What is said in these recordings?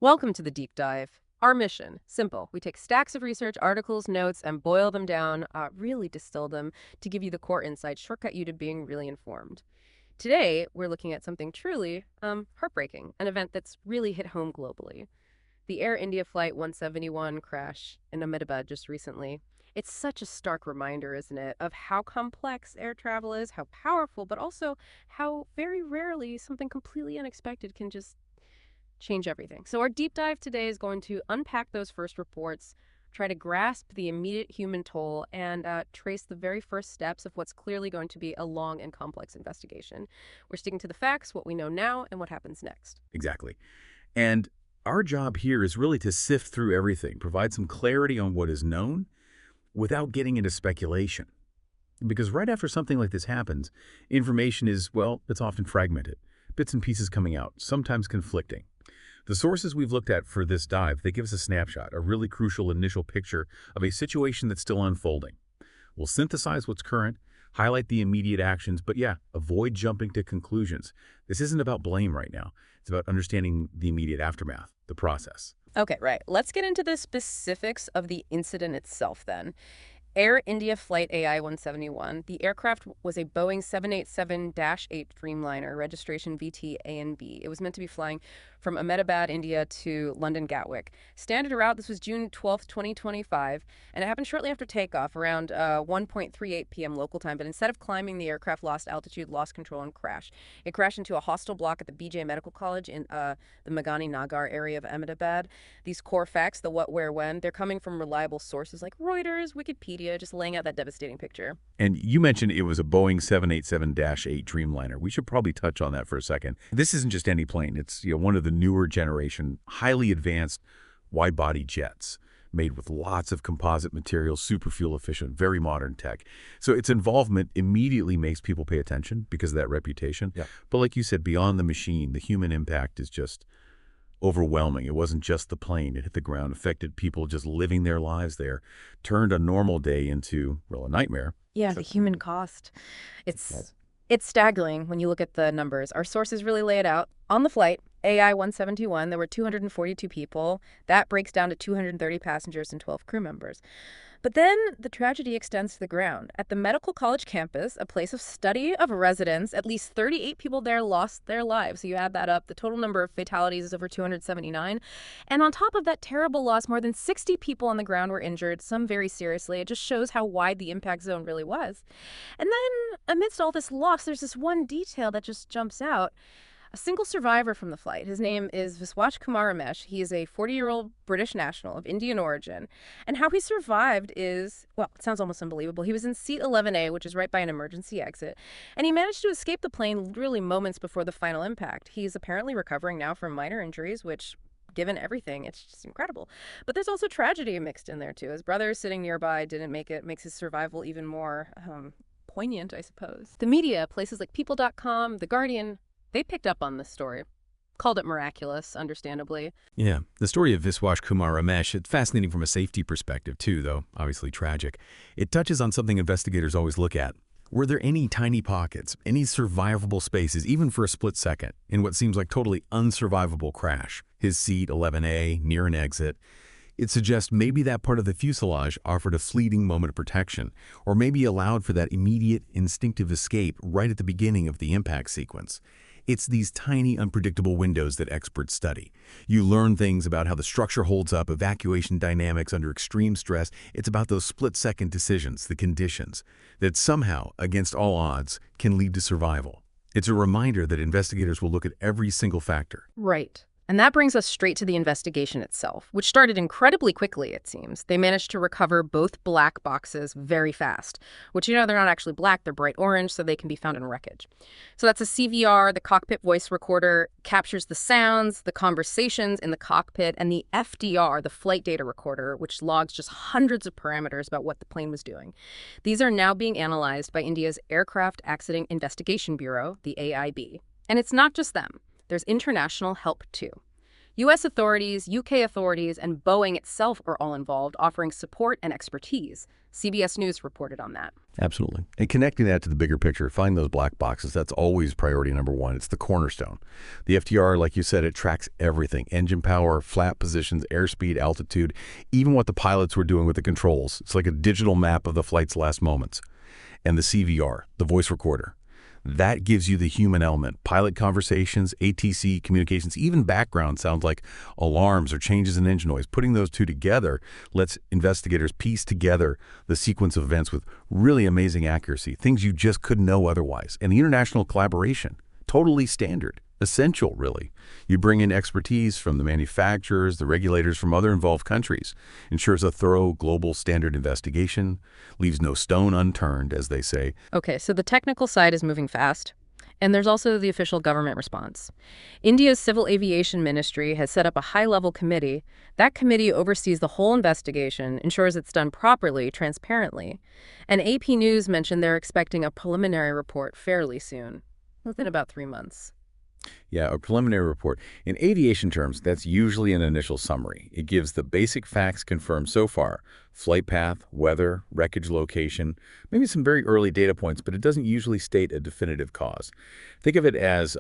Welcome to the deep dive. Our mission, simple. We take stacks of research, articles, notes, and boil them down, really distill them to give you the core insights, shortcut you to being really informed. Today, we're looking at something truly heartbreaking, an event that's really hit home globally. The Air India Flight 171 crash in Ahmedabad just recently. It's such a stark reminder, isn't it, of how complex air travel is, how powerful, but also how very rarely something completely unexpected can just change everything. So our deep dive today is going to unpack those first reports, try to grasp the immediate human toll, and trace the very first steps of what's clearly going to be a long and complex investigation. We're sticking to the facts, what we know now, and what happens next. Exactly. And our job here is really to sift through everything, provide some clarity on what is known without getting into speculation. Because right after something like this happens, information is, well, it's often fragmented, bits and pieces coming out, sometimes conflicting. The sources we've looked at for this dive, they give us a snapshot, a really crucial initial picture of a situation that's still unfolding. We'll synthesize what's current, highlight the immediate actions, but yeah, avoid jumping to conclusions. This isn't about blame right now. It's about understanding the immediate aftermath, the process. Okay, right. Let's get into the specifics of the incident itself then. Air India Flight AI-171. The aircraft was a Boeing 787-8 Dreamliner, registration VT A and B. It was meant to be flying from Ahmedabad, India to London Gatwick. Standard route, this was June 12th, 2025, and it happened shortly after takeoff, around 1:38 p.m. local time. But instead of climbing, the aircraft lost altitude, lost control, and crashed. It crashed into a hostel block at the BJ Medical College in the Magani Nagar area of Ahmedabad. These core facts, the what, where, when, they're coming from reliable sources like Reuters, Wikipedia, just laying out that devastating picture. And you mentioned it was a Boeing 787-8 Dreamliner. We should probably touch on that for a second. This isn't just any plane. It's one of the newer generation, highly advanced wide-body jets made with lots of composite materials, super fuel efficient, very modern tech. So its involvement immediately makes people pay attention because of that reputation. Yeah. But like you said, beyond the machine, the human impact is just overwhelming. It wasn't just the plane. It hit the ground, affected people just living their lives there, turned a normal day into, well, a nightmare. Yeah, the human cost. It's staggering when you look at the numbers. Our sources really lay it out. On the flight, AI-171, there were 242 people. That breaks down to 230 passengers and 12 crew members. But then the tragedy extends to the ground. At the medical college campus, a place of study of residents, at least 38 people there lost their lives. So you add that up, the total number of fatalities is over 279. And on top of that terrible loss, more than 60 people on the ground were injured, some very seriously. It just shows how wide the impact zone really was. And then amidst all this loss, there's this one detail that just jumps out. A single survivor from the flight. His name is Viswash Kumar Ramesh. He is a 40-year-old British national of Indian origin. And how he survived is, well, it sounds almost unbelievable. He was in seat 11A, which is right by an emergency exit. And he managed to escape the plane literally moments before the final impact. He's apparently recovering now from minor injuries, which, given everything, it's just incredible. But there's also tragedy mixed in there, too. His brother sitting nearby didn't make it, makes his survival even more poignant, I suppose. The media, places like People.com, The Guardian, they picked up on this story, called it miraculous, understandably. Yeah, the story of Viswash Kumar Ramesh, it's fascinating from a safety perspective too, though obviously tragic. It touches on something investigators always look at. Were there any tiny pockets, any survivable spaces, even for a split second, in what seems like totally unsurvivable crash? His seat, 11A, near an exit. It suggests maybe that part of the fuselage offered a fleeting moment of protection, or maybe allowed for that immediate, instinctive escape right at the beginning of the impact sequence. It's these tiny, unpredictable windows that experts study. You learn things about how the structure holds up, evacuation dynamics under extreme stress. It's about those split-second decisions, the conditions, that somehow, against all odds, can lead to survival. It's a reminder that investigators will look at every single factor. Right. And that brings us straight to the investigation itself, which started incredibly quickly, it seems. They managed to recover both black boxes very fast, which, they're not actually black, they're bright orange, so they can be found in wreckage. So that's a CVR, the cockpit voice recorder, captures the sounds, the conversations in the cockpit, and the FDR, the flight data recorder, which logs just hundreds of parameters about what the plane was doing. These are now being analyzed by India's Aircraft Accident Investigation Bureau, the AIB. And it's not just them. There's international help, too. U.S. authorities, UK authorities, and Boeing itself are all involved, offering support and expertise. CBS News reported on that. Absolutely. And connecting that to the bigger picture, find those black boxes. That's always priority number one. It's the cornerstone. The FTR, like you said, it tracks everything. Engine power, flap positions, airspeed, altitude, even what the pilots were doing with the controls. It's like a digital map of the flight's last moments. And the CVR, the voice recorder. That gives you the human element. Pilot conversations, ATC communications, even background sounds like alarms or changes in engine noise. Putting those two together lets investigators piece together the sequence of events with really amazing accuracy, things you just couldn't know otherwise. And the international collaboration, totally standard, essential, really. You bring in expertise from the manufacturers, the regulators from other involved countries, ensures a thorough global standard investigation, leaves no stone unturned, as they say. Okay, so the technical side is moving fast. And there's also the official government response. India's Civil Aviation Ministry has set up a high-level committee. That committee oversees the whole investigation, ensures it's done properly, transparently. And AP News mentioned they're expecting a preliminary report fairly soon, within about 3 months. Yeah, a preliminary report. In aviation terms, that's usually an initial summary. It gives the basic facts confirmed so far: flight path, weather, wreckage location, maybe some very early data points, but it doesn't usually state a definitive cause. Think of it as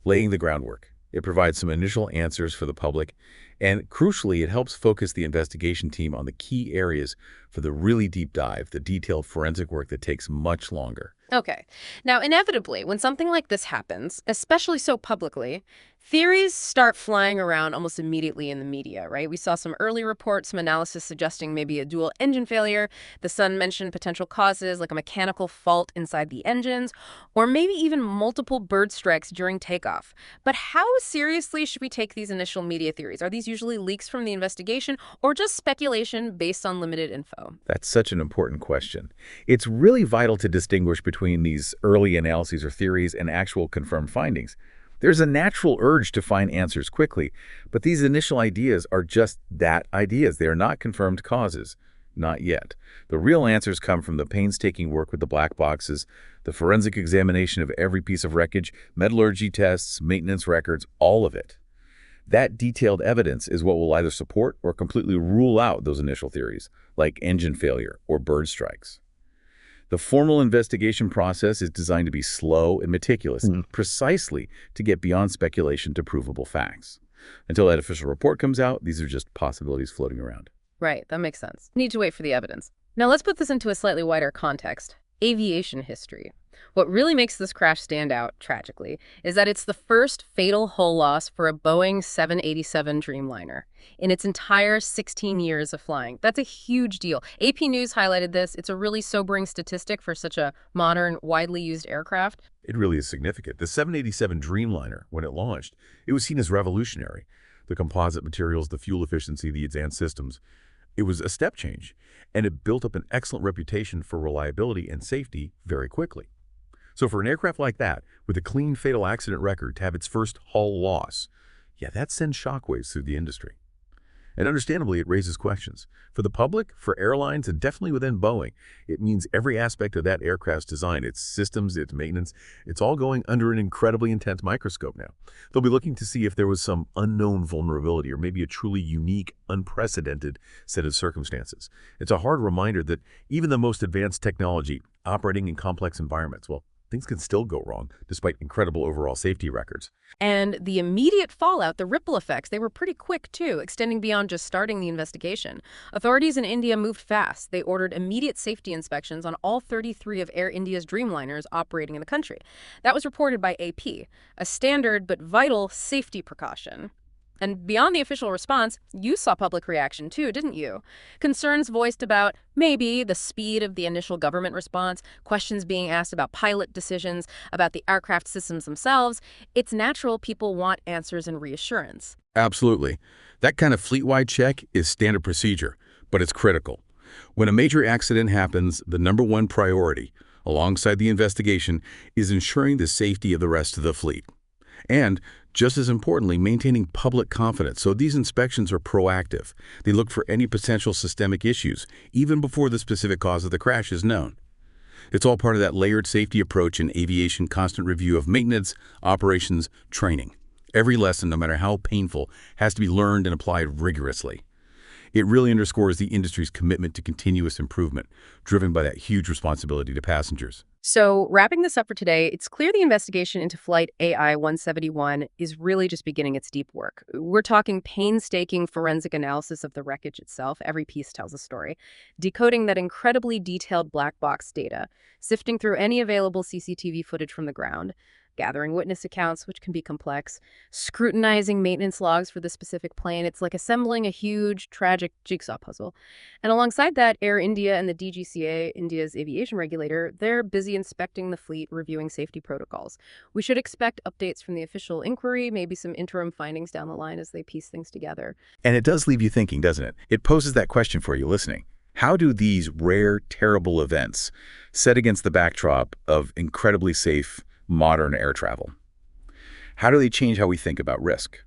laying the groundwork. It provides some initial answers for the public, and crucially, it helps focus the investigation team on the key areas for the really deep dive, the detailed forensic work that takes much longer. Okay. Now, inevitably, when something like this happens, especially so publicly, theories start flying around almost immediately in the media, right? We saw some early reports, some analysis suggesting maybe a dual engine failure. The Sun mentioned potential causes like a mechanical fault inside the engines, or maybe even multiple bird strikes during takeoff. But how seriously should we take these initial media theories? Are these usually leaks from the investigation or just speculation based on limited info? That's such an important question. It's really vital to distinguish between these early analyses or theories and actual confirmed findings. There's a natural urge to find answers quickly, but these initial ideas are just that, ideas. They are not confirmed causes. Not yet. The real answers come from the painstaking work with the black boxes, the forensic examination of every piece of wreckage, metallurgy tests, maintenance records, all of it. That detailed evidence is what will either support or completely rule out those initial theories, like engine failure or bird strikes. The formal investigation process is designed to be slow and meticulous, precisely to get beyond speculation to provable facts. Until that official report comes out, these are just possibilities floating around. Right, that makes sense. Need to wait for the evidence. Now let's put this into a slightly wider context. Aviation history. What really makes this crash stand out, tragically, is that it's the first fatal hull loss for a Boeing 787 Dreamliner in its entire 16 years of flying. That's a huge deal. AP News highlighted this. It's a really sobering statistic for such a modern, widely used aircraft. It really is significant. The 787 Dreamliner, when it launched, it was seen as revolutionary. The composite materials, the fuel efficiency, the advanced systems. It was a step change, and it built up an excellent reputation for reliability and safety very quickly. So for an aircraft like that, with a clean fatal accident record, to have its first hull loss, yeah, that sends shockwaves through the industry. And understandably, it raises questions. For the public, for airlines, and definitely within Boeing, it means every aspect of that aircraft's design, its systems, its maintenance, it's all going under an incredibly intense microscope now. They'll be looking to see if there was some unknown vulnerability or maybe a truly unique, unprecedented set of circumstances. It's a hard reminder that even the most advanced technology operating in complex environments, well, things can still go wrong, despite incredible overall safety records. And the immediate fallout, the ripple effects, they were pretty quick, too, extending beyond just starting the investigation. Authorities in India moved fast. They ordered immediate safety inspections on all 33 of Air India's Dreamliners operating in the country. That was reported by AP, a standard but vital safety precaution. And beyond the official response, you saw public reaction too, didn't you? Concerns voiced about maybe the speed of the initial government response, questions being asked about pilot decisions, about the aircraft systems themselves. It's natural people want answers and reassurance. Absolutely. That kind of fleet-wide check is standard procedure, but it's critical. When a major accident happens, the number one priority, alongside the investigation, is ensuring the safety of the rest of the fleet. And, just as importantly, maintaining public confidence. So these inspections are proactive. They look for any potential systemic issues, even before the specific cause of the crash is known. It's all part of that layered safety approach in aviation, constant review of maintenance, operations, training. every lesson, no matter how painful, has to be learned and applied rigorously. It really underscores the industry's commitment to continuous improvement, driven by that huge responsibility to passengers. So, wrapping this up for today, it's clear the investigation into Flight AI 171 is really just beginning its deep work. We're talking painstaking forensic analysis of the wreckage itself. Every piece tells a story. Decoding that incredibly detailed black box data, sifting through any available CCTV footage from the ground, gathering witness accounts, which can be complex, scrutinizing maintenance logs for the specific plane. It's like assembling a huge, tragic jigsaw puzzle. And alongside that, Air India and the DGCA, India's aviation regulator, they're busy inspecting the fleet, reviewing safety protocols. We should expect updates from the official inquiry, maybe some interim findings down the line as they piece things together. And it does leave you thinking, doesn't it? It poses that question for you listening. How do these rare, terrible events, set against the backdrop of incredibly safe, modern air travel, how do they change how we think about risk,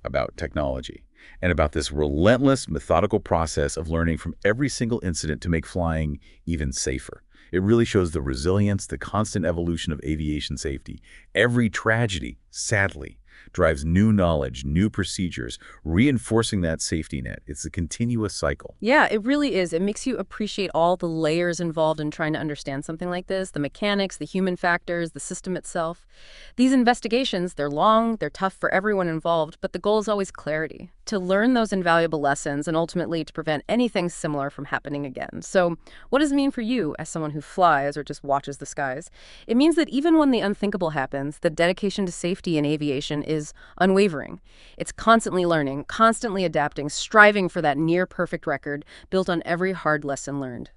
about technology, and about this relentless, methodical process of learning from every single incident to make flying even safer? It really shows the resilience, the constant evolution of aviation safety. Every tragedy, sadly, drives new knowledge, new procedures, reinforcing that safety net. It's a continuous cycle. Yeah, it really is. It makes you appreciate all the layers involved in trying to understand something like this, the mechanics, the human factors, the system itself. These investigations, they're long, they're tough for everyone involved, but the goal is always clarity, to learn those invaluable lessons and ultimately to prevent anything similar from happening again. So what does it mean for you as someone who flies or just watches the skies? It means that even when the unthinkable happens, the dedication to safety in aviation is unwavering. It's constantly learning, constantly adapting, striving for that near-perfect record built on every hard lesson learned.